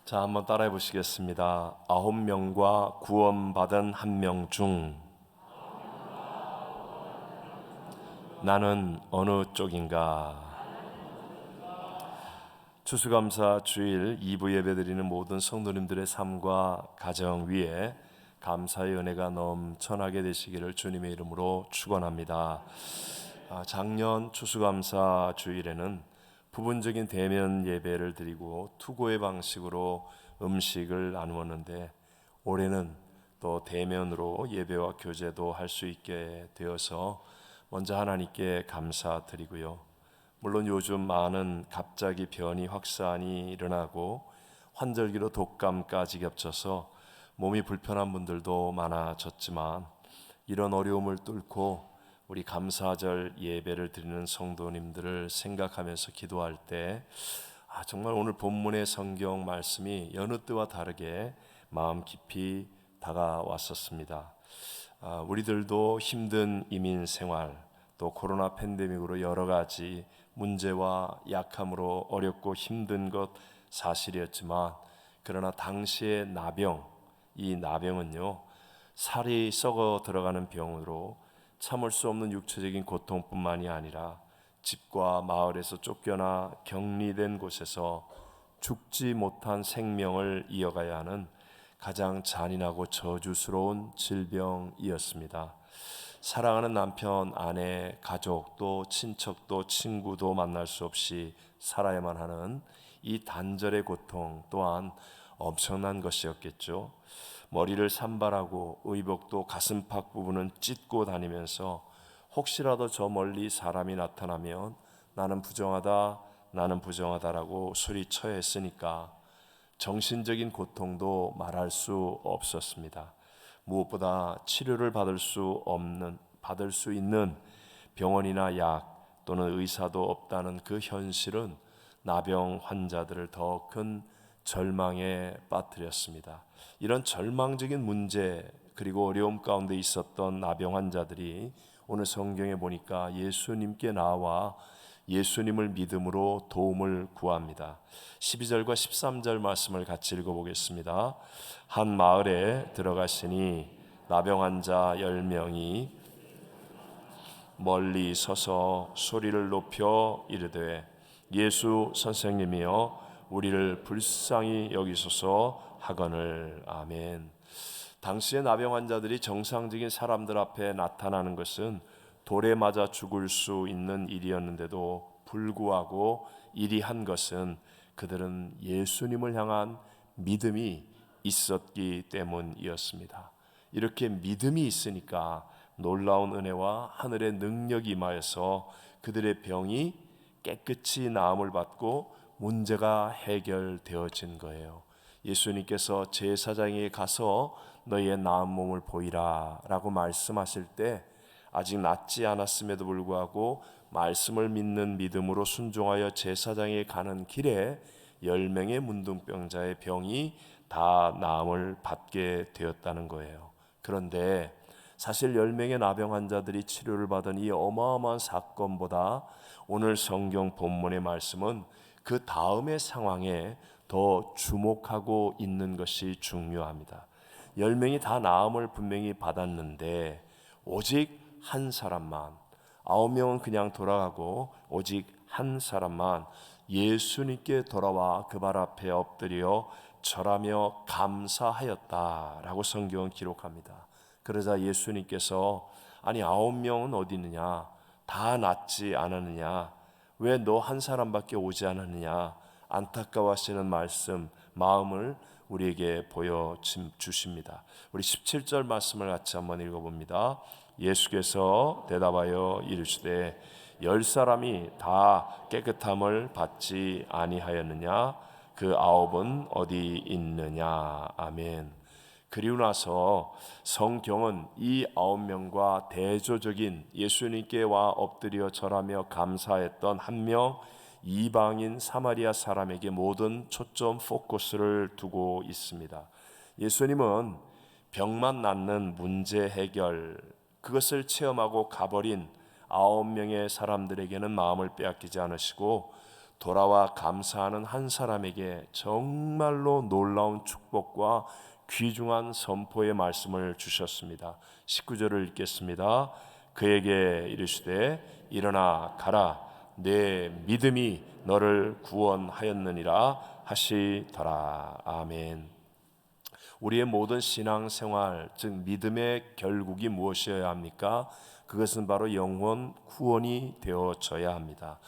자, 한번 따라해 보시겠습니다. 9명과 구원받은 1명 중 나는 어느 쪽인가? 추수감사 주일 2부 예배드리는 모든 성도님들의 삶과 가정 위에 감사의 은혜가 넘쳐나게 되시기를 주님의 이름으로 축원합니다. 작년 추수감사 주일에는 부분적인 대면 예배를 드리고 투고의 방식으로 음식을 나누었는데, 올해는 또 대면으로 예배와 교제도 할 수 있게 되어서 먼저 하나님께 감사드리고요. 물론 요즘 많은 갑자기 변이 확산이 일어나고 환절기로 독감까지 겹쳐서 몸이 불편한 분들도 많아졌지만, 이런 어려움을 뚫고 우리 감사절 예배를 드리는 성도님들을 생각하면서 기도할 때 정말 오늘 본문의 성경 말씀이 여느 때와 다르게 마음 깊이 다가왔었습니다. 우리들도 힘든 이민 생활, 또 코로나 팬데믹으로 여러 가지 문제와 약함으로 어렵고 힘든 것 사실이었지만, 그러나 당시의 나병, 이 나병은요, 살이 썩어 들어가는 병으로 참을 수 없는 육체적인 고통뿐만이 아니라 집과 마을에서 쫓겨나 격리된 곳에서 죽지 못한 생명을 이어가야 하는 가장 잔인하고 저주스러운 질병이었습니다. 사랑하는 남편, 아내, 가족, 또 친척도 친구도 만날 수 없이 살아야만 하는 이 단절의 고통 또한 엄청난 것이었겠죠. 머리를 산발하고 의복도 가슴팍 부분은 찢고 다니면서 혹시라도 저 멀리 사람이 나타나면 나는 부정하다라고 소리쳐야 했으니까 정신적인 고통도 말할 수 없었습니다. 무엇보다 치료를 받을 수 있는 병원이나 약 또는 의사도 없다는 그 현실은 나병 환자들을 더 큰 절망에 빠뜨렸습니다. 이런 절망적인 문제 그리고 어려움 가운데 있었던 나병 환자들이 오늘 성경에 보니까 예수님께 나와 예수님을 믿음으로 도움을 구합니다. 12절과 13절 말씀을 같이 읽어보겠습니다. 한 마을에 들어가시니 나병 환자 10명이 멀리 서서 소리를 높여 이르되, 예수 선생님이여 우리를 불쌍히 여기소서 하거늘. 아멘. 당시의 나병 환자들이 정상적인 사람들 앞에 나타나는 것은 돌에 맞아 죽을 수 있는 일이었는데도 불구하고 일이 한 것은 그들은 예수님을 향한 믿음이 있었기 때문이었습니다. 이렇게 믿음이 있으니까 놀라운 은혜와 하늘의 능력이 임하여서 그들의 병이 깨끗이 나음을 받고 문제가 해결되어진 거예요. 예수님께서 제사장에게 가서 너희의 나은 몸을 보이라 라고 말씀하실 때 아직 낫지 않았음에도 불구하고 말씀을 믿는 믿음으로 순종하여 제사장에 가는 길에 10명의 문둥병자의 병이 다 나음을 받게 되었다는 거예요. 그런데 사실 10명의 나병 환자들이 치료를 받은 이 어마어마한 사건보다 오늘 성경 본문의 말씀은 그 다음의 상황에 더 주목하고 있는 것이 중요합니다. 10명이 다 나음을 분명히 받았는데 오직 한 사람만, 9명은 그냥 돌아가고 오직 한 사람만 예수님께 돌아와 그 발 앞에 엎드려 절하며 감사하였다라고 성경은 기록합니다. 그러자 예수님께서 아니 9명은 어디 있느냐? 다 낫지 않았느냐? 왜 너 한 사람밖에 오지 않았느냐? 안타까워하시는 마음을 우리에게 보여주십니다. 우리 17절 말씀을 같이 한번 읽어봅니다. 예수께서 대답하여 이르시되 10사람이 다 깨끗함을 받지 아니하였느냐? 그 9은 어디 있느냐? 아멘. 그리고 나서 성경은 이 9명과 대조적인 예수님께 와 엎드려 절하며 감사했던 한 명 이방인 사마리아 사람에게 모든 초점 포커스를 두고 있습니다. 예수님은 병만 낫는 문제 해결, 그것을 체험하고 가버린 9명의 사람들에게는 마음을 빼앗기지 않으시고 돌아와 감사하는 한 사람에게 정말로 놀라운 축복과 귀중한 선포의 말씀을 주셨습니다. 19절을 읽겠습니다. 그에게 이르시되 일어나 가라, 내 믿음이 너를 구원하였느니라 하시더라. 아멘. 우리의 모든 신앙생활, 즉 믿음의 결국이 무엇이어야 합니까? 그것은 바로 영혼 구원이 되어져야 합니다.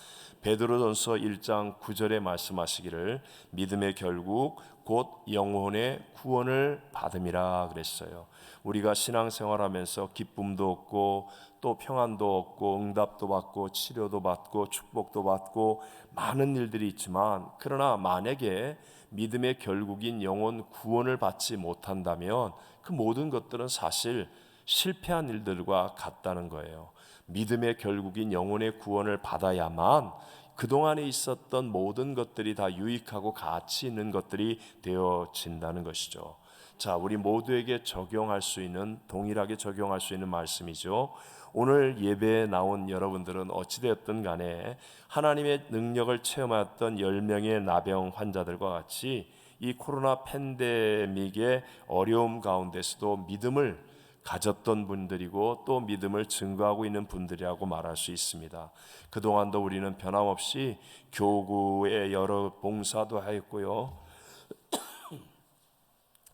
베드로전서 1장 9절에 말씀하시기를 믿음의 결국 곧 영혼의 구원을 받음이라 그랬어요. 우리가 신앙생활하면서 기쁨도 얻고 또 평안도 얻고 응답도 받고 치료도 받고 축복도 받고 많은 일들이 있지만, 그러나 만약에 믿음의 결국인 영혼 구원을 받지 못한다면 그 모든 것들은 사실 실패한 일들과 같다는 거예요. 믿음의 결국인 영혼의 구원을 받아야만 그동안에 있었던 모든 것들이 다 유익하고 가치 있는 것들이 되어진다는 것이죠. 자, 우리 모두에게 적용할 수 있는, 동일하게 적용할 수 있는 말씀이죠. 오늘 예배에 나온 여러분들은 어찌되었든 간에 하나님의 능력을 체험하였던 10명의 나병 환자들과 같이 이 코로나 팬데믹의 어려움 가운데서도 믿음을 가졌던 분들이고 또 믿음을 증거하고 있는 분들이라고 말할 수 있습니다. 그동안도 우리는 변함없이 교구의 여러 봉사도 하였고요,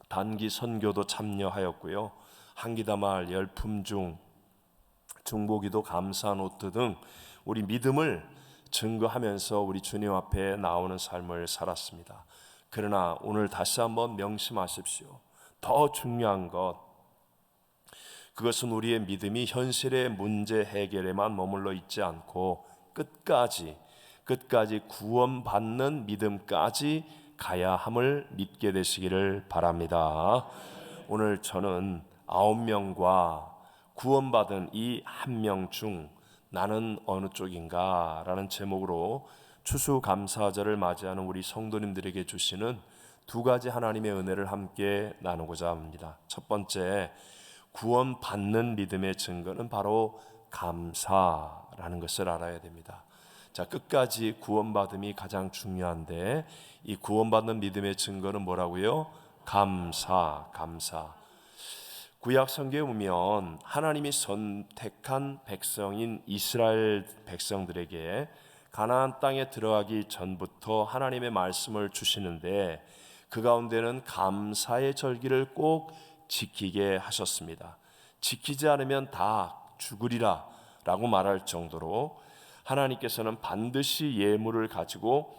단기 선교도 참여하였고요, 한기다말 열품중 중보기도 감사 노트 등 우리 믿음을 증거하면서 우리 주님 앞에 나오는 삶을 살았습니다. 그러나 오늘 다시 한번 명심하십시오. 더 중요한 것, 그것은 우리의 믿음이 현실의 문제 해결에만 머물러 있지 않고 끝까지 구원받는 믿음까지 가야 함을 믿게 되시기를 바랍니다. 오늘 저는 9명과 구원받은 이 한 명 중 나는 어느 쪽인가 라는 제목으로 추수감사절을 맞이하는 우리 성도님들에게 주시는 두 가지 하나님의 은혜를 함께 나누고자 합니다. 첫 번째, 구원받는 믿음의 증거는 바로 감사라는 것을 알아야 됩니다. 자, 끝까지 구원받음이 가장 중요한데 이 구원받는 믿음의 증거는 뭐라고요? 감사. 구약 성경에 보면 하나님이 선택한 백성인 이스라엘 백성들에게 가나안 땅에 들어가기 전부터 하나님의 말씀을 주시는데 그 가운데는 감사의 절기를 꼭 지키게 하셨습니다. 지키지 않으면 다 죽으리라 라고 말할 정도로 하나님께서는 반드시 예물을 가지고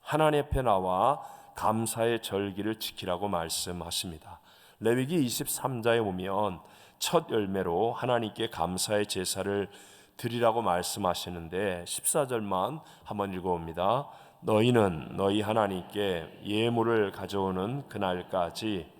하나님 앞에 나와 감사의 절기를 지키라고 말씀하십니다. 레위기 23장에 보면 첫 열매로 하나님께 감사의 제사를 드리라고 말씀하시는데 14절만 한번 읽어봅니다. 너희는 너희 하나님께 예물을 가져오는 그날까지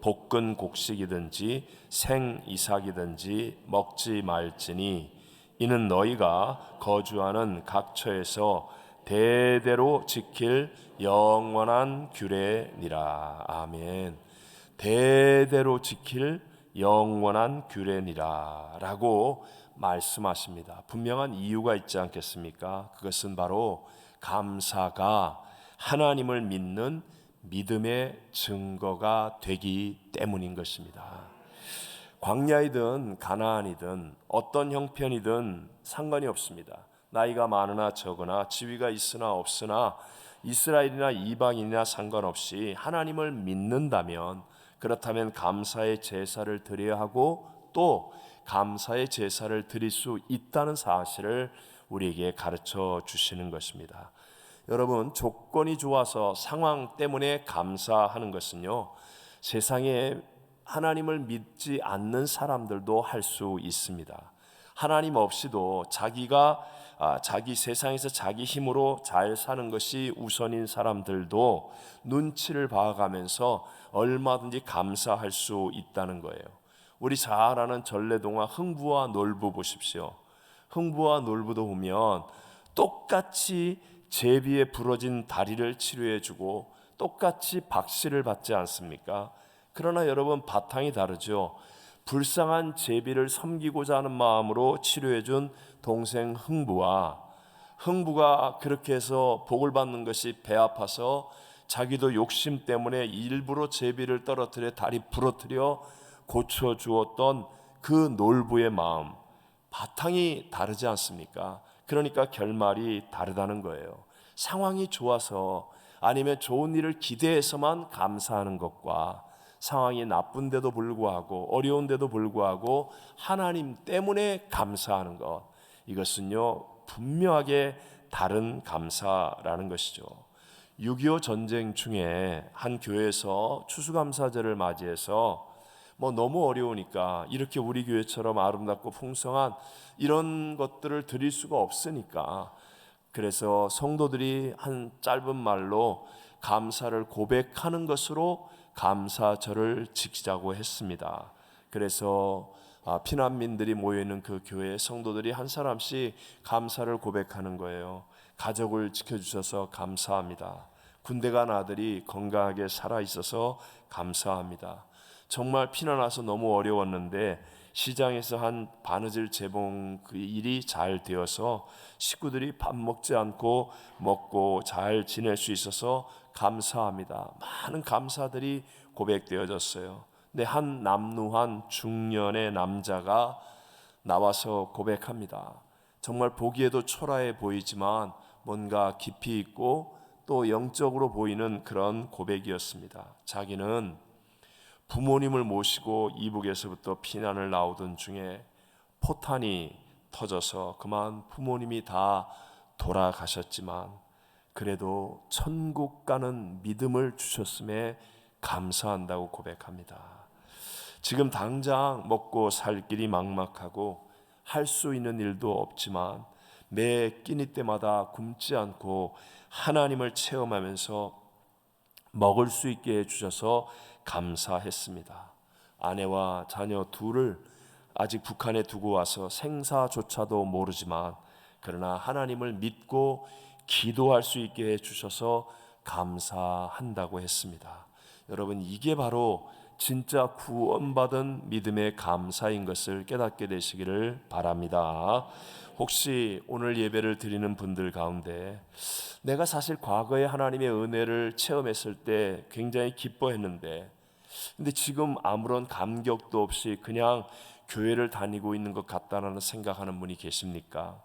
볶은 곡식이든지 생 이삭이든지 먹지 말지니 이는 너희가 거주하는 각처에서 대대로 지킬 영원한 규례니라. 아멘. 대대로 지킬 영원한 규례니라 라고 말씀하십니다. 분명한 이유가 있지 않겠습니까? 그것은 바로 감사가 하나님을 믿는 믿음의 증거가 되기 때문인 것입니다. 광야이든 가나안이든 어떤 형편이든 상관이 없습니다. 나이가 많으나 적으나 지위가 있으나 없으나 이스라엘이나 이방인이나 상관없이 하나님을 믿는다면, 그렇다면 감사의 제사를 드려야 하고 또 감사의 제사를 드릴 수 있다는 사실을 우리에게 가르쳐 주시는 것입니다. 여러분, 조건이 좋아서 상황 때문에 감사하는 것은요, 세상에 하나님을 믿지 않는 사람들도 할 수 있습니다. 하나님 없이도 자기 세상에서 자기 힘으로 잘 사는 것이 우선인 사람들도 눈치를 봐가면서 얼마든지 감사할 수 있다는 거예요. 우리 잘 아는 전래동화 흥부와 놀부 보십시오. 흥부와 놀부도 보면 똑같이 제비에 부러진 다리를 치료해주고 똑같이 박씨를 받지 않습니까? 그러나 여러분, 바탕이 다르죠. 불쌍한 제비를 섬기고자 하는 마음으로 치료해준 동생 흥부와 흥부가 그렇게 해서 복을 받는 것이 배 아파서 자기도 욕심 때문에 일부러 제비를 떨어뜨려 다리 부러뜨려 고쳐 주었던 그 놀부의 마음, 바탕이 다르지 않습니까? 그러니까 결말이 다르다는 거예요. 상황이 좋아서 아니면 좋은 일을 기대해서만 감사하는 것과 상황이 나쁜데도 불구하고 어려운데도 불구하고 하나님 때문에 감사하는 것, 이것은요 분명하게 다른 감사라는 것이죠. 6.25 전쟁 중에 한 교회에서 추수감사절을 맞이해서 너무 어려우니까 이렇게 우리 교회처럼 아름답고 풍성한 이런 것들을 드릴 수가 없으니까, 그래서 성도들이 한 짧은 말로 감사를 고백하는 것으로 감사절을 지키자고 했습니다. 그래서 피난민들이 모여있는 그 교회 성도들이 한 사람씩 감사를 고백하는 거예요. 가족을 지켜주셔서 감사합니다. 군대 간 아들이 건강하게 살아있어서 감사합니다. 정말 피난 와서 너무 어려웠는데 시장에서 한 바느질 재봉 그 일이 잘 되어서 식구들이 밥 먹지 않고 먹고 잘 지낼 수 있어서 감사합니다. 많은 감사들이 고백되어졌어요. 근데 한 남루한 중년의 남자가 나와서 고백합니다. 정말 보기에도 초라해 보이지만 뭔가 깊이 있고 또 영적으로 보이는 그런 고백이었습니다. 자기는 부모님을 모시고 이북에서부터 피난을 나오던 중에 포탄이 터져서 그만 부모님이 다 돌아가셨지만 그래도 천국 가는 믿음을 주셨음에 감사한다고 고백합니다. 지금 당장 먹고 살 길이 막막하고 할 수 있는 일도 없지만 매 끼니 때마다 굶지 않고 하나님을 체험하면서 먹을 수 있게 해주셔서 감사했습니다. 아내와 자녀 둘을 아직 북한에 두고 와서 생사조차도 모르지만 그러나 하나님을 믿고 기도할 수 있게 해주셔서 감사한다고 했습니다. 여러분, 이게 바로 진짜 구원받은 믿음의 감사인 것을 깨닫게 되시기를 바랍니다. 혹시 오늘 예배를 드리는 분들 가운데 내가 사실 과거에 하나님의 은혜를 체험했을 때 굉장히 기뻐했는데 근데 지금 아무런 감격도 없이 그냥 교회를 다니고 있는 것 같다는 생각하는 분이 계십니까?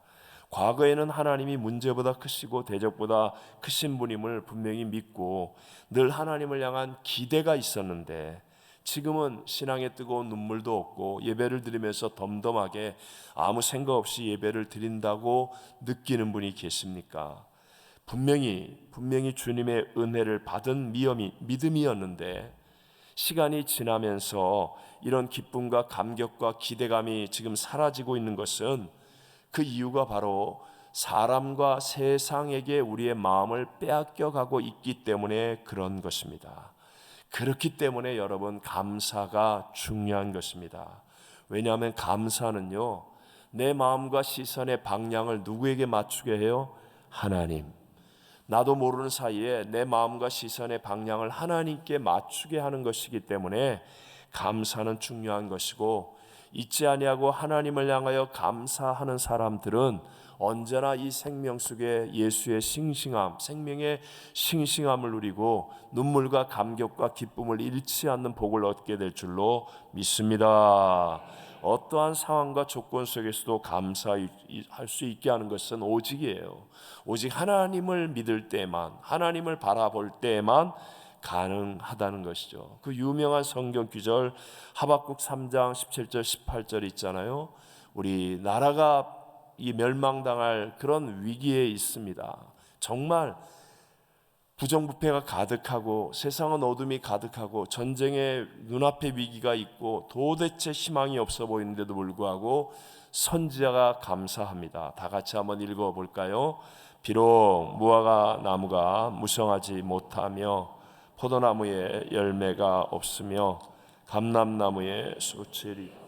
과거에는 하나님이 문제보다 크시고 대적보다 크신 분임을 분명히 믿고 늘 하나님을 향한 기대가 있었는데 지금은 신앙의 뜨거운 눈물도 없고 예배를 드리면서 덤덤하게 아무 생각 없이 예배를 드린다고 느끼는 분이 계십니까? 분명히 주님의 은혜를 받은 믿음이었는데 시간이 지나면서 이런 기쁨과 감격과 기대감이 지금 사라지고 있는 것은 그 이유가 바로 사람과 세상에게 우리의 마음을 빼앗겨가고 있기 때문에 그런 것입니다. 그렇기 때문에 여러분, 감사가 중요한 것입니다. 왜냐하면 감사는요, 내 마음과 시선의 방향을 누구에게 맞추게 해요? 하나님. 나도 모르는 사이에 내 마음과 시선의 방향을 하나님께 맞추게 하는 것이기 때문에 감사는 중요한 것이고, 잊지 아니하고 하나님을 향하여 감사하는 사람들은 언제나 이 생명 속에 예수의 싱싱함, 생명의 싱싱함을 누리고 눈물과 감격과 기쁨을 잃지 않는 복을 얻게 될 줄로 믿습니다. 어떠한 상황과 조건 속에서도 감사할 수 있게 하는 것은 오직이에요. 오직 하나님을 믿을 때만, 하나님을 바라볼 때만 가능하다는 것이죠. 그 유명한 성경 구절 하박국 3장 17절 18절 있잖아요. 우리 나라가 이 멸망당할 그런 위기에 있습니다. 정말 부정부패가 가득하고 세상은 어둠이 가득하고 전쟁의 눈앞에 위기가 있고 도대체 희망이 없어 보이는데도 불구하고 선지자가 감사합니다. 다 같이 한번 읽어볼까요? 비록 무화과 나무가 무성하지 못하며 포도나무에 열매가 없으며 감람나무에 수철이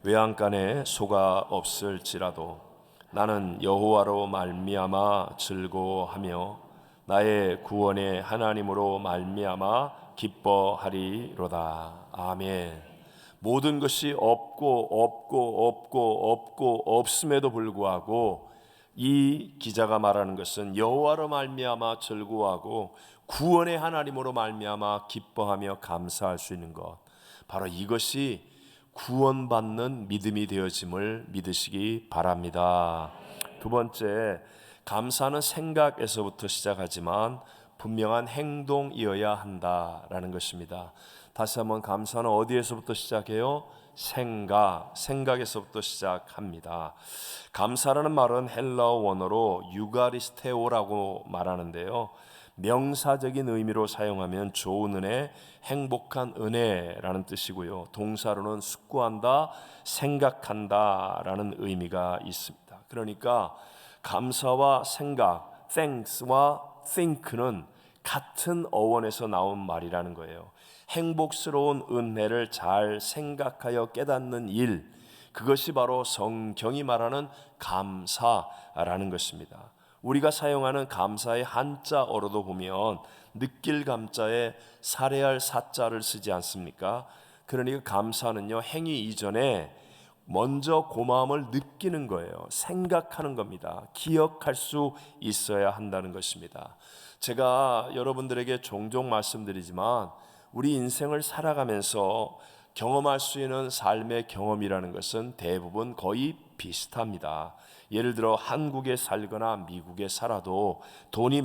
외양간에 소가 없을지라도 나는 여호와로 말미암아 즐거워하며 나의 구원의 하나님으로 말미암아 기뻐하리로다. 아멘. 모든 것이 없음에도 불구하고 이 기자가 말하는 것은 여호와로 말미암아 즐거워하고 구원의 하나님으로 말미암아 기뻐하며 감사할 수 있는 것, 바로 이것이 구원받는 믿음이 되어짐을 믿으시기 바랍니다. 두 번째, 감사는 생각에서부터 시작하지만 분명한 행동이어야 한다라는 것입니다. 다시 한번, 감사는 어디에서부터 시작해요? 생각에서부터 시작합니다. 감사라는 말은 헬라어 원어로 유가리스테오라고 말하는데요, 명사적인 의미로 사용하면 좋은 은혜, 행복한 은혜라는 뜻이고요, 동사로는 숙고한다, 생각한다라는 의미가 있습니다. 그러니까 감사와 생각, thanks와 think는 같은 어원에서 나온 말이라는 거예요. 행복스러운 은혜를 잘 생각하여 깨닫는 일, 그것이 바로 성경이 말하는 감사라는 것입니다. 우리가 사용하는 감사의 한자어로도 보면 느낄 감자에 살해할 사자를 쓰지 않습니까? 그러니까 감사는요, 행위 이전에 먼저 고마움을 느끼는 거예요. 생각하는 겁니다. 기억할 수 있어야 한다는 것입니다. 제가 여러분들에게 종종 말씀드리지만 우리 인생을 살아가면서 경험할 수 있는 삶의 경험이라는 것은 대부분 거의 비슷합니다. 예를 들어 한국에 살거나 미국에 살아도 돈을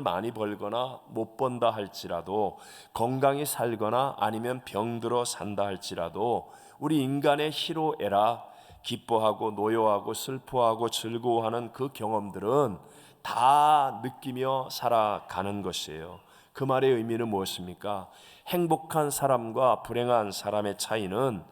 많이 벌거나 못 번다 할지라도, 건강히 살거나 아니면 병들어 산다 할지라도, 우리 인간의 희로애락, 기뻐하고 노여하고 슬퍼하고 즐거워하는 그 경험들은 다 느끼며 살아가는 것이에요. 그 말의 의미는 무엇입니까? 행복한 사람과 불행한 사람의 차이는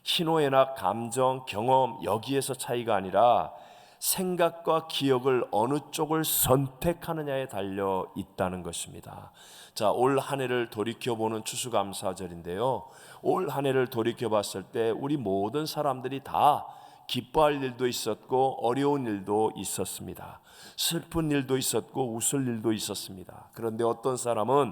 희노애락, 감정, 경험, 여기에서 차이가 아니라 생각과 기억을 어느 쪽을 선택하느냐에 달려 있다는 것입니다. 자, 올 한 해를 돌이켜보는 추수감사절인데요, 올 한 해를 돌이켜봤을 때 우리 모든 사람들이 다 기뻐할 일도 있었고 어려운 일도 있었습니다. 슬픈 일도 있었고 웃을 일도 있었습니다. 그런데 어떤 사람은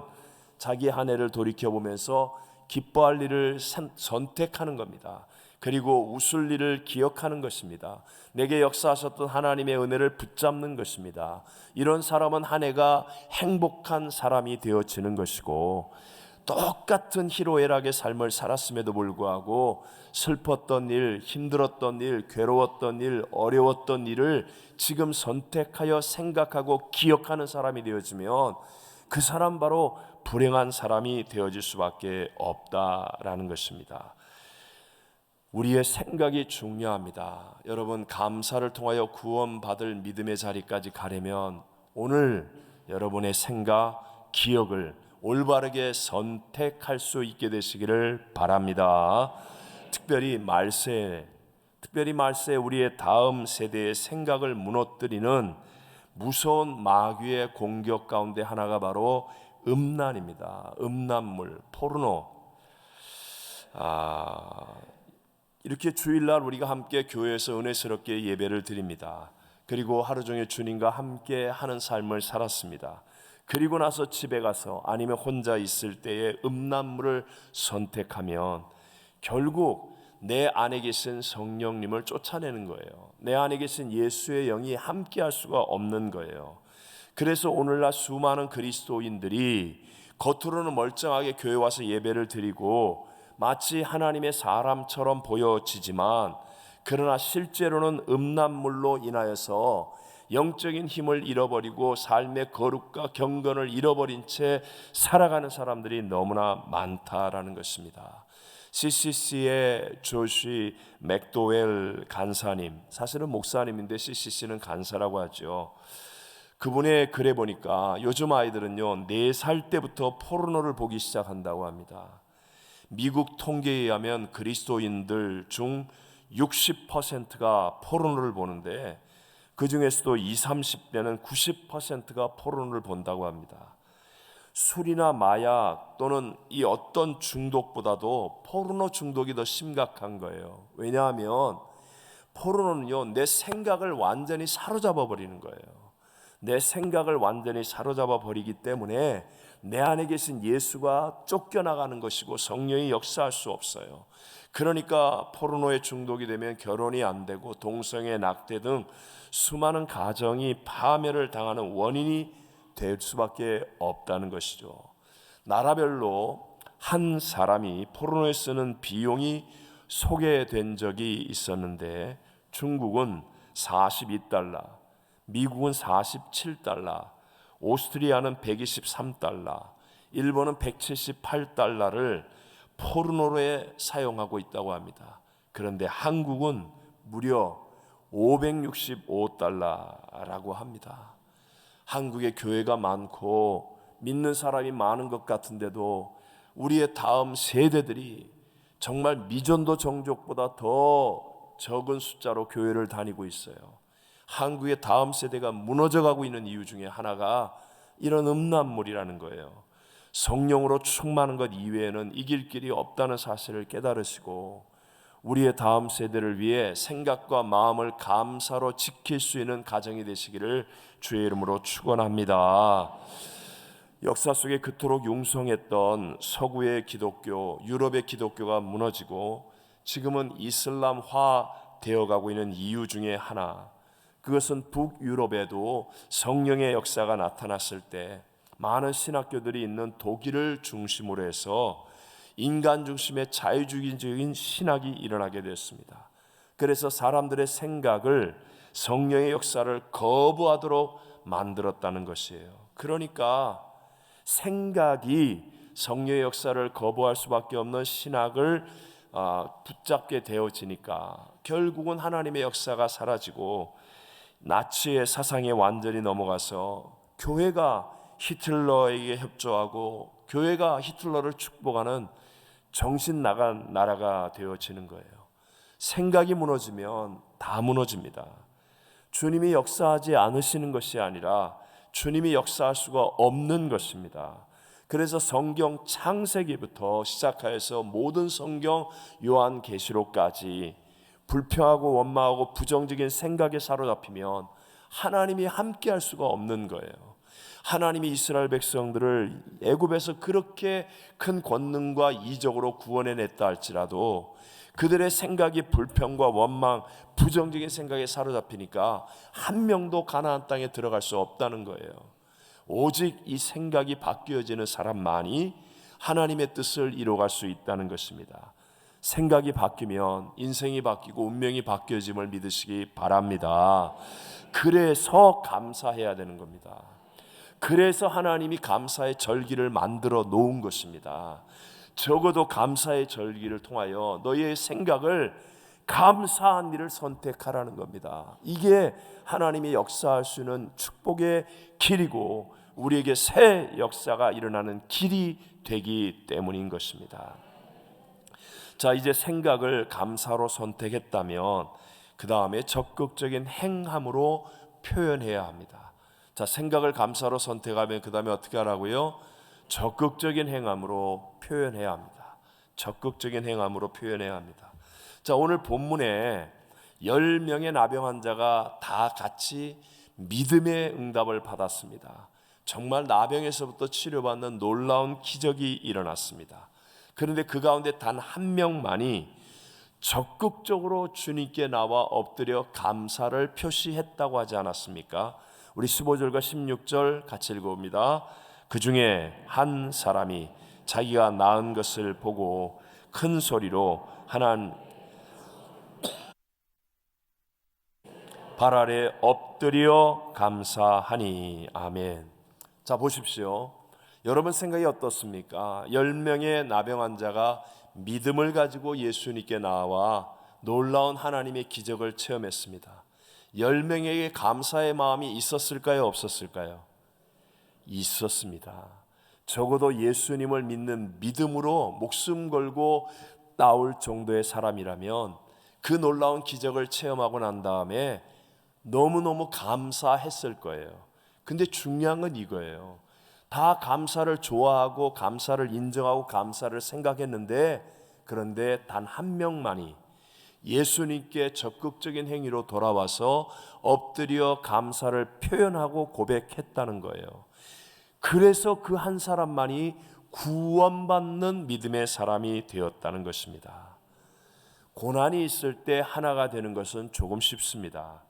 자기 한 해를 돌이켜보면서 기뻐할 일을 선택하는 겁니다. 그리고 웃을 일을 기억하는 것입니다. 내게 역사하셨던 하나님의 은혜를 붙잡는 것입니다. 이런 사람은 한 해가 행복한 사람이 되어지는 것이고, 똑같은 희로애락의 삶을 살았음에도 불구하고 슬펐던 일, 힘들었던 일, 괴로웠던 일, 어려웠던 일을 지금 선택하여 생각하고 기억하는 사람이 되어지면 그 사람 바로 불행한 사람이 되어질 수밖에 없다라는 것입니다. 우리의 생각이 중요합니다. 여러분, 감사를 통하여 구원받을 믿음의 자리까지 가려면 오늘 여러분의 생각, 기억을 올바르게 선택할 수 있게 되시기를 바랍니다. 특별히 말세에 우리의 다음 세대의 생각을 무너뜨리는 무서운 마귀의 공격 가운데 하나가 바로 음란입니다. 음란물, 포르노. 이렇게 주일날 우리가 함께 교회에서 은혜스럽게 예배를 드립니다. 그리고 하루 종일 주님과 함께 하는 삶을 살았습니다. 그리고 나서 집에 가서 아니면 혼자 있을 때에 음란물을 선택하면 결국 내 안에 계신 성령님을 쫓아내는 거예요. 내 안에 계신 예수의 영이 함께 할 수가 없는 거예요. 그래서 오늘날 수많은 그리스도인들이 겉으로는 멀쩡하게 교회 와서 예배를 드리고 마치 하나님의 사람처럼 보여지지만, 그러나 실제로는 음란물로 인하여서 영적인 힘을 잃어버리고 삶의 거룩과 경건을 잃어버린 채 살아가는 사람들이 너무나 많다라는 것입니다. CCC의 조시 맥도웰 간사님, 사실은 목사님인데 CCC는 간사라고 하죠. 그분의 글에 보니까 요즘 아이들은요 4살 때부터 포르노를 보기 시작한다고 합니다. 미국 통계에 의하면 그리스도인들 중 60%가 포르노를 보는데 그 중에서도 20, 30대는 90%가 포르노를 본다고 합니다. 술이나 마약 또는 이 어떤 중독보다도 포르노 중독이 더 심각한 거예요. 왜냐하면 포르노는요 내 생각을 완전히 사로잡아 버리는 거예요. 내 생각을 완전히 사로잡아 버리기 때문에 내 안에 계신 예수가 쫓겨나가는 것이고 성령이 역사할 수 없어요. 그러니까 포르노에 중독이 되면 결혼이 안 되고 동성애, 낙태 등 수많은 가정이 파멸을 당하는 원인이 될 수밖에 없다는 것이죠. 나라별로 한 사람이 포르노에 쓰는 비용이 소개된 적이 있었는데 중국은 42달러, 미국은 47달러, 오스트리아는 123달러, 일본은 178달러를 포르노에 사용하고 있다고 합니다. 그런데 한국은 무려 565달러라고 합니다. 한국에 교회가 많고 믿는 사람이 많은 것 같은데도 우리의 다음 세대들이 정말 미전도 종족보다 더 적은 숫자로 교회를 다니고 있어요. 한국의 다음 세대가 무너져가고 있는 이유 중에 하나가 이런 음란물이라는 거예요. 성령으로 충만한 것 이외에는 이길 길이 없다는 사실을 깨달으시고 우리의 다음 세대를 위해 생각과 마음을 감사로 지킬 수 있는 가정이 되시기를 주의 이름으로 축원합니다. 역사 속에 그토록 융성했던 서구의 기독교, 유럽의 기독교가 무너지고 지금은 이슬람화 되어가고 있는 이유 중에 하나, 그것은 북유럽에도 성령의 역사가 나타났을 때 많은 신학교들이 있는 독일을 중심으로 해서 인간 중심의 자유주의적인 신학이 일어나게 됐습니다. 그래서 사람들의 생각을 성령의 역사를 거부하도록 만들었다는 것이에요. 그러니까 생각이 성령의 역사를 거부할 수밖에 없는 신학을 붙잡게 되어지니까 결국은 하나님의 역사가 사라지고 나치의 사상에 완전히 넘어가서 교회가 히틀러에게 협조하고 교회가 히틀러를 축복하는 정신 나간 나라가 되어지는 거예요. 생각이 무너지면 다 무너집니다. 주님이 역사하지 않으시는 것이 아니라 주님이 역사할 수가 없는 것입니다. 그래서 성경 창세기부터 시작하여서 모든 성경 요한계시록까지 불평하고 원망하고 부정적인 생각에 사로잡히면 하나님이 함께할 수가 없는 거예요. 하나님이 이스라엘 백성들을 애굽에서 그렇게 큰 권능과 이적으로 구원해냈다 할지라도 그들의 생각이 불평과 원망, 부정적인 생각에 사로잡히니까 한 명도 가나안 땅에 들어갈 수 없다는 거예요. 오직 이 생각이 바뀌어지는 사람만이 하나님의 뜻을 이루어갈 수 있다는 것입니다. 생각이 바뀌면 인생이 바뀌고 운명이 바뀌어짐을 믿으시기 바랍니다. 그래서 감사해야 되는 겁니다. 그래서 하나님이 감사의 절기를 만들어 놓은 것입니다. 적어도 감사의 절기를 통하여 너희의 생각을 감사한 일을 선택하라는 겁니다. 이게 하나님이 역사할 수 있는 축복의 길이고 우리에게 새 역사가 일어나는 길이 되기 때문인 것입니다. 자, 이제 생각을 감사로 선택했다면 그 다음에 적극적인 행함으로 표현해야 합니다. 자, 생각을 감사로 선택하면 그 다음에 어떻게 하라고요? 적극적인 행함으로 표현해야 합니다. 적극적인 행함으로 표현해야 합니다. 자, 오늘 본문에 10명의 나병 환자가 다 같이 믿음의 응답을 받았습니다. 정말 나병에서부터 치료받는 놀라운 기적이 일어났습니다. 그런데 그 가운데 단 한 명만이 적극적으로 주님께 나와 엎드려 감사를 표시했다고 하지 않았습니까? 우리 15절과 16절 같이 읽어봅니다. 그 중에 한 사람이 자기가 낳은 것을 보고 큰 소리로 하나님 발 아래 엎드려 감사하니. 아멘. 자, 보십시오. 여러분 생각이 어떻습니까? 10명의 나병 환자가 믿음을 가지고 예수님께 나와 놀라운 하나님의 기적을 체험했습니다. 10명에게 감사의 마음이 있었을까요? 없었을까요? 있었습니다. 적어도 예수님을 믿는 믿음으로 목숨 걸고 나올 정도의 사람이라면 그 놀라운 기적을 체험하고 난 다음에 너무너무 감사했을 거예요. 근데 중요한 건 이거예요. 다 감사를 좋아하고 감사를 인정하고 감사를 생각했는데 그런데 단 한 명만이 예수님께 적극적인 행위로 돌아와서 엎드려 감사를 표현하고 고백했다는 거예요. 그래서 그 한 사람만이 구원받는 믿음의 사람이 되었다는 것입니다. 고난이 있을 때 하나가 되는 것은 조금 쉽습니다.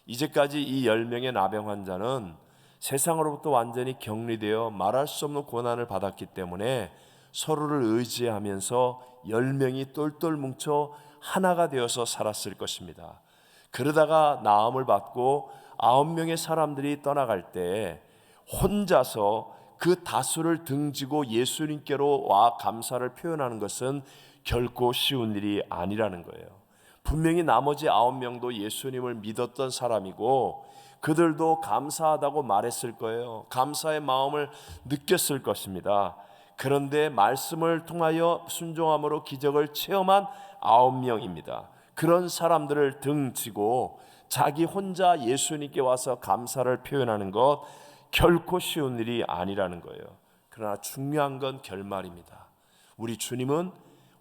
이제까지 이 10명의 나병 환자는 세상으로부터 완전히 격리되어 말할 수 없는 고난을 받았기 때문에 서로를 의지하면서 10명이 똘똘 뭉쳐 하나가 되어서 살았을 것입니다. 그러다가 나음을 받고 9명의 사람들이 떠나갈 때 혼자서 그 다수를 등지고 예수님께로 와 감사를 표현하는 것은 결코 쉬운 일이 아니라는 거예요. 분명히 나머지 9명도 예수님을 믿었던 사람이고 그들도 감사하다고 말했을 거예요. 감사의 마음을 느꼈을 것입니다. 그런데 말씀을 통하여 순종함으로 기적을 체험한 9명입니다. 그런 사람들을 등지고 자기 혼자 예수님께 와서 감사를 표현하는 것 결코 쉬운 일이 아니라는 거예요. 그러나 중요한 건 결말입니다. 우리 주님은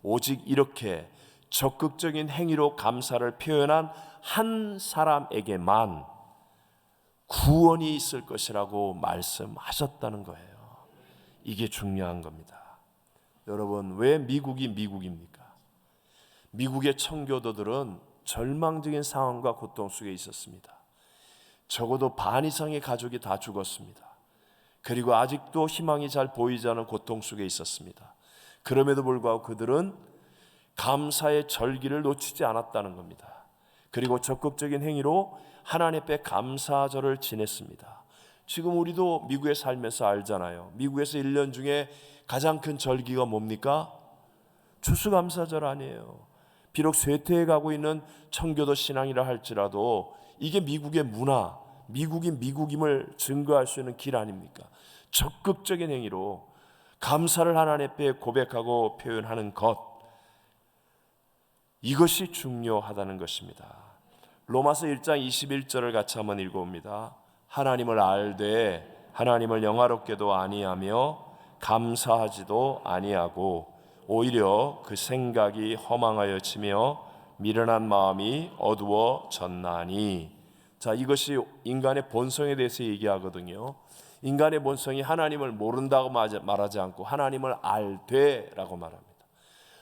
오직 이렇게 적극적인 행위로 감사를 표현한 한 사람에게만 구원이 있을 것이라고 말씀하셨다는 거예요. 이게 중요한 겁니다. 여러분, 왜 미국이 미국입니까? 미국의 청교도들은 절망적인 상황과 고통 속에 있었습니다. 적어도 반 이상의 가족이 다 죽었습니다. 그리고 아직도 희망이 잘 보이지 않은 고통 속에 있었습니다. 그럼에도 불구하고 그들은 감사의 절기를 놓치지 않았다는 겁니다. 그리고 적극적인 행위로 하나님 앞에 감사절을 지냈습니다. 지금 우리도 미국에 살면서 알잖아요. 미국에서 1년 중에 가장 큰 절기가 뭡니까? 추수감사절 아니에요. 비록 쇠퇴해 가고 있는 청교도 신앙이라 할지라도 이게 미국의 문화, 미국인 미국임을 증거할 수 있는 길 아닙니까? 적극적인 행위로 감사를 하나님 앞에 고백하고 표현하는 것, 이것이 중요하다는 것입니다. 로마서 1장 21절을 같이 한번 읽어봅니다. 하나님을 알되 하나님을 영화롭게도 아니하며 감사하지도 아니하고 오히려 그 생각이 허망하여지며 미련한 마음이 어두워졌나니. 자, 이것이 인간의 본성에 대해서 얘기하거든요. 인간의 본성이 하나님을 모른다고 말하지 않고 하나님을 알되라고 말합니다.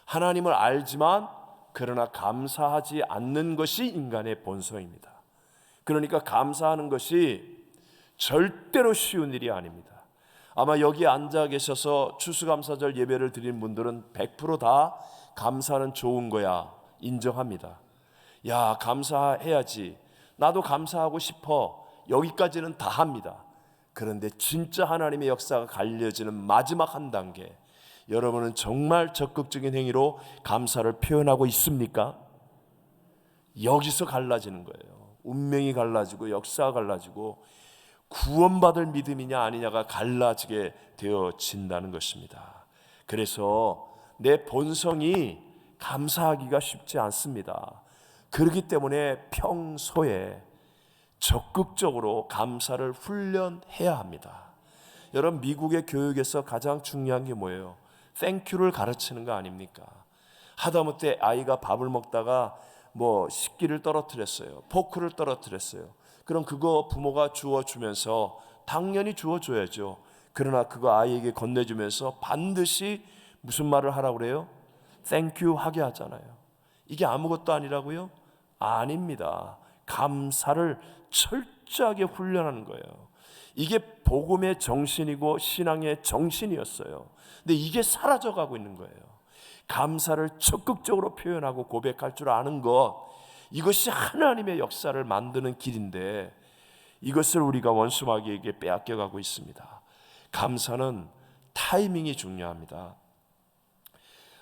하나님을 알지만 그러나 감사하지 않는 것이 인간의 본성입니다. 그러니까 감사하는 것이 절대로 쉬운 일이 아닙니다. 아마 여기 앉아 계셔서 추수감사절 예배를 드린 분들은 100% 감사는 좋은 거야 인정합니다. 야, 감사해야지, 나도 감사하고 싶어, 여기까지는 다 합니다. 그런데 진짜 하나님의 역사가 갈려지는 마지막 한 단계, 여러분은 정말 적극적인 행위로 감사를 표현하고 있습니까? 여기서 갈라지는 거예요. 운명이 갈라지고 역사가 갈라지고 구원받을 믿음이냐 아니냐가 갈라지게 되어진다는 것입니다. 그래서 내 본성이 감사하기가 쉽지 않습니다. 그렇기 때문에 평소에 적극적으로 감사를 훈련해야 합니다. 여러분, 미국의 교육에서 가장 중요한 게 뭐예요? 땡큐를 가르치는 거 아닙니까? 하다못해 아이가 밥을 먹다가 식기를 떨어뜨렸어요, 포크를 떨어뜨렸어요. 그럼 그거 부모가 주워주면서 당연히 주워줘야죠. 그러나 그거 아이에게 건네주면서 반드시 무슨 말을 하라고 그래요? 땡큐 하게 하잖아요. 이게 아무것도 아니라고요? 아닙니다. 감사를 철저하게 훈련하는 거예요. 이게 복음의 정신이고 신앙의 정신이었어요. 근데 이게 사라져가고 있는 거예요. 감사를 적극적으로 표현하고 고백할 줄 아는 것, 이것이 하나님의 역사를 만드는 길인데 이것을 우리가 원수마귀에게 빼앗겨가고 있습니다. 감사는 타이밍이 중요합니다.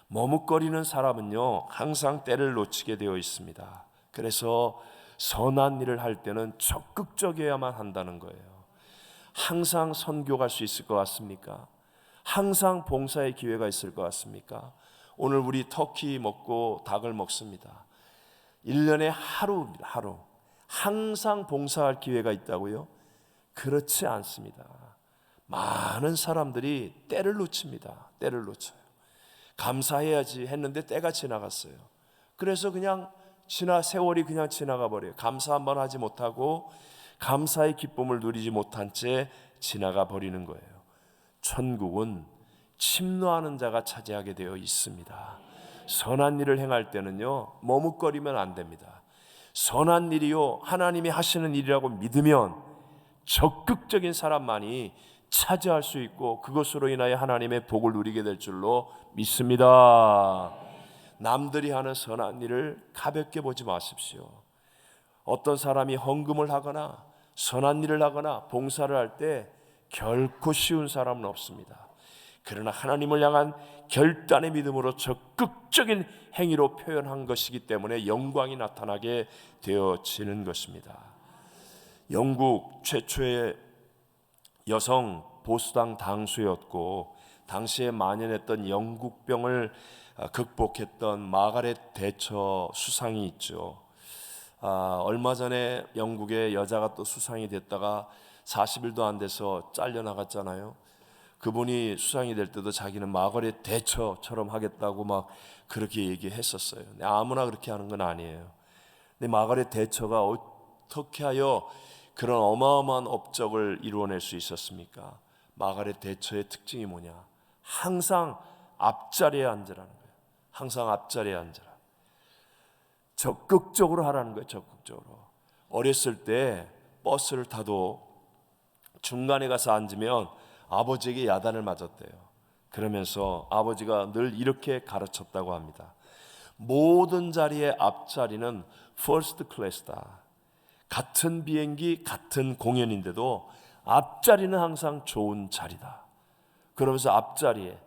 머뭇거리는 사람은요 항상 때를 놓치게 되어 있습니다. 그래서 선한 일을 할 때는 적극적이어야만 한다는 거예요. 항상 선교 갈 수 있을 것 같습니까? 항상 봉사의 기회가 있을 것 같습니까? 오늘 우리 터키 먹고 닭을 먹습니다. 1년에 하루입니다. 하루. 항상 봉사할 기회가 있다고요? 그렇지 않습니다. 많은 사람들이 때를 놓칩니다. 때를 놓쳐요. 감사해야지 했는데 때가 지나갔어요. 그래서 그냥 세월이 그냥 지나가 버려요. 감사 한번 하지 못하고 감사의 기쁨을 누리지 못한 채 지나가 버리는 거예요. 천국은 침노하는 자가 차지하게 되어 있습니다. 선한 일을 행할 때는요, 머뭇거리면 안 됩니다. 선한 일이요, 하나님이 하시는 일이라고 믿으면 적극적인 사람만이 차지할 수 있고 그것으로 인하여 하나님의 복을 누리게 될 줄로 믿습니다. 남들이 하는 선한 일을 가볍게 보지 마십시오. 어떤 사람이 헌금을 하거나 선한 일을 하거나 봉사를 할 때 결코 쉬운 사람은 없습니다. 그러나 하나님을 향한 결단의 믿음으로 적극적인 행위로 표현한 것이기 때문에 영광이 나타나게 되어지는 것입니다. 영국 최초의 여성 보수당 당수였고 당시에 만연했던 영국병을 극복했던 마가렛 대처 수상이 있죠. 얼마 전에 영국의 여자가 또 수상이 됐다가 40일도 안 돼서 잘려나갔잖아요. 그분이 수상이 될 때도 자기는 마가렛 대처처럼 하겠다고 막 그렇게 얘기했었어요. 아무나 그렇게 하는 건 아니에요. 근데 마가렛 대처가 어떻게 하여 그런 어마어마한 업적을 이루어낼 수 있었습니까? 마가렛 대처의 특징이 뭐냐? 항상 앞자리에 앉으라는 거예요. 항상 앞자리에 앉으라. 적극적으로 하라는 거예요. 적극적으로. 어렸을 때 버스를 타도 중간에 가서 앉으면 아버지에게 야단을 맞았대요. 그러면서 아버지가 늘 이렇게 가르쳤다고 합니다. 모든 자리의 앞자리는 퍼스트 클래스다. 같은 비행기, 같은 공연인데도 앞자리는 항상 좋은 자리다. 그러면서 앞자리에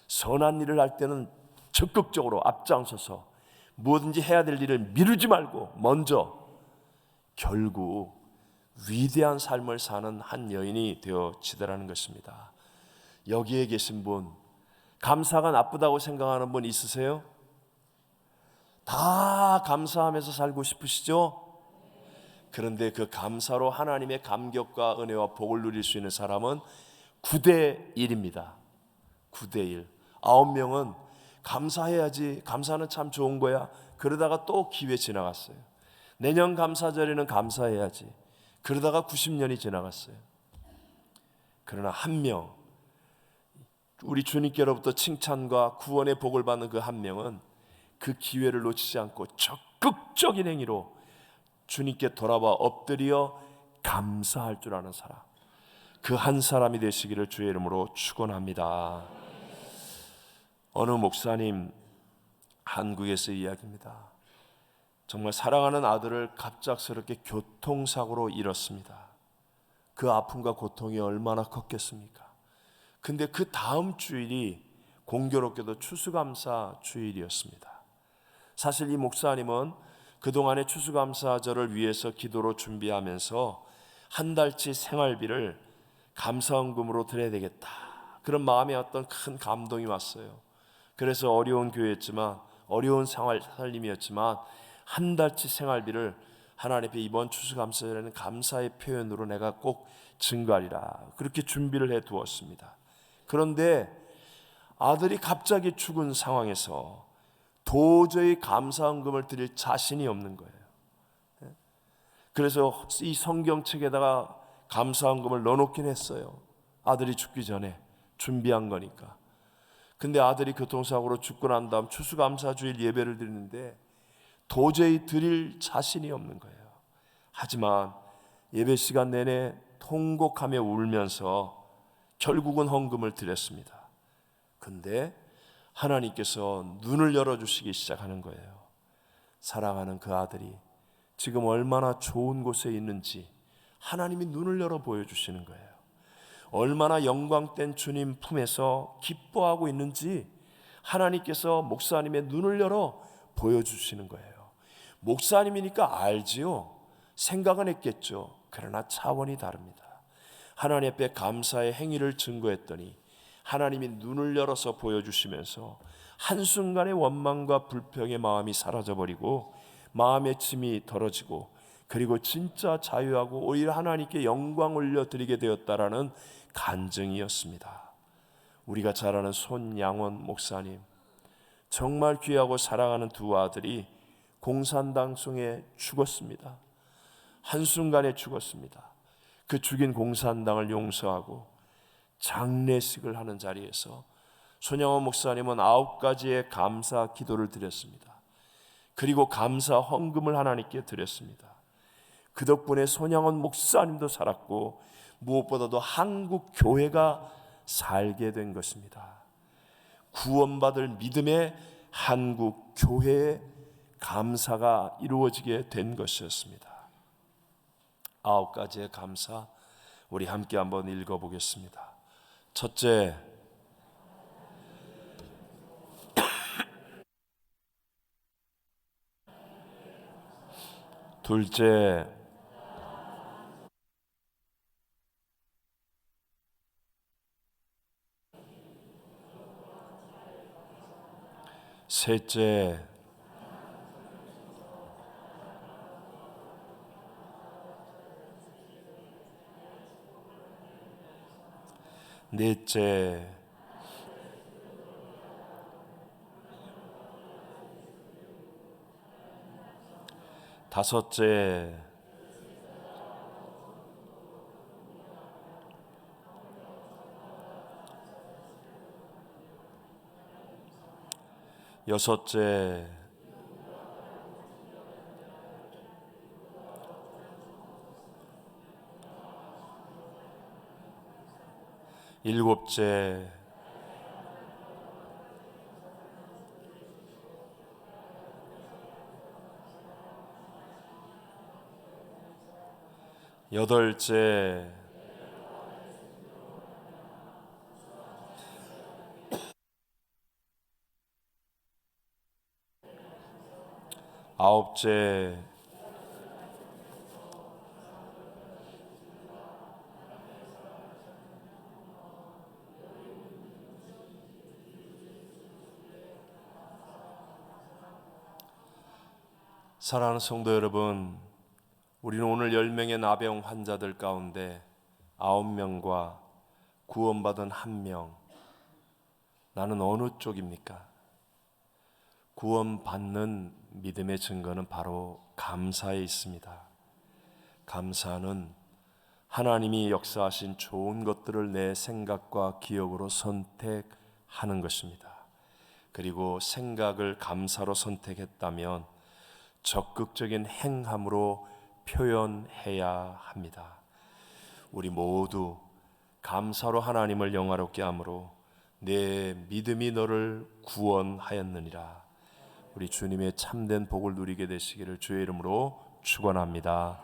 선한 일을 할 때는 적극적으로 앞장서서 무엇든지 해야 될 일을 미루지 말고 먼저 결국 위대한 삶을 사는 한 여인이 되어지더라는 것입니다. 여기에 계신 분, 감사가 나쁘다고 생각하는 분 있으세요? 다 감사하면서 살고 싶으시죠? 그런데 그 감사로 하나님의 감격과 은혜와 복을 누릴 수 있는 사람은 9대 1입니다. 9대 1. 9명은 감사해야지, 감사는 참 좋은 거야. 그러다가 또 기회 지나갔어요. 내년 감사절에는 감사해야지. 그러다가 90년이 지나갔어요. 그러나 한 명, 우리 주님께로부터 칭찬과 구원의 복을 받는 그 한 명은 그 기회를 놓치지 않고 적극적인 행위로 주님께 돌아와 엎드려 감사할 줄 아는 사람, 그 한 사람이 되시기를 주의 이름으로 축원합니다. 어느 목사님, 한국에서 이야기입니다. 정말 사랑하는 아들을 갑작스럽게 교통사고로 잃었습니다. 그 아픔과 고통이 얼마나 컸겠습니까? 근데 그 다음 주일이 공교롭게도 추수감사 주일이었습니다. 사실 이 목사님은 그동안의 추수감사절을 위해서 기도로 준비하면서 한 달치 생활비를 감사헌금으로 드려야 되겠다, 그런 마음에 어떤 큰 감동이 왔어요. 그래서 어려운 교회였지만, 어려운 삶이었지만 한 달치 생활비를 하나님 앞에 이번 추수감사절에는 감사의 표현으로 내가 꼭 증거하리라, 그렇게 준비를 해 두었습니다. 그런데 아들이 갑자기 죽은 상황에서 도저히 감사헌금을 드릴 자신이 없는 거예요. 그래서 이 성경책에다가 감사헌금을 넣어놓긴 했어요. 아들이 죽기 전에 준비한 거니까. 근데 아들이 교통사고로 죽고 난 다음 추수감사주일 예배를 드리는데 도저히 드릴 자신이 없는 거예요. 하지만 예배 시간 내내 통곡하며 울면서 결국은 헌금을 드렸습니다. 근데 하나님께서 눈을 열어주시기 시작하는 거예요. 사랑하는 그 아들이 지금 얼마나 좋은 곳에 있는지 하나님이 눈을 열어 보여주시는 거예요. 얼마나 영광된 주님 품에서 기뻐하고 있는지 하나님께서 목사님의 눈을 열어 보여주시는 거예요. 목사님이니까 알지요. 생각은 했겠죠. 그러나 차원이 다릅니다. 하나님 앞에 감사의 행위를 증거했더니 하나님이 눈을 열어서 보여주시면서 한순간에 원망과 불평의 마음이 사라져버리고 마음의 짐이 덜어지고, 그리고 진짜 자유하고 오히려 하나님께 영광 올려드리게 되었다라는 간증이었습니다. 우리가 잘 아는 손양원 목사님, 정말 귀하고 사랑하는 두 아들이 공산당성에 죽었습니다. 한순간에 죽었습니다. 그 죽인 공산당을 용서하고 장례식을 하는 자리에서 손양원 목사님은 9가지의 감사 기도를 드렸습니다. 그리고 감사 헌금을 하나님께 드렸습니다. 그 덕분에 손양원 목사님도 살았고 무엇보다도 한국 교회가 살게 된 것입니다. 구원받을 믿음의 한국 교회의 감사가 이루어지게 된 것이었습니다. 9가지의 감사, 우리 함께 한번 읽어보겠습니다. 첫째, 둘째, 셋째, 넷째, 다섯째, 여섯째, 일곱째, 여덟째, 아홉째, 사랑하는 성도 여러분, 우리는 오늘 10명의 나병 환자들 가운데 9명과 구원받은 1명, 나는 어느 쪽입니까? 구원받는 믿음의 증거는 바로 감사에 있습니다. 감사는 하나님이 역사하신 좋은 것들을 내 생각과 기억으로 선택하는 것입니다. 그리고 생각을 감사로 선택했다면 적극적인 행함으로 표현해야 합니다. 우리 모두 감사로 하나님을 영화롭게 하므로 내 믿음이 너를 구원하였느니라. 우리 주님의 참된 복을 누리게 되시기를 주의 이름으로 축원합니다.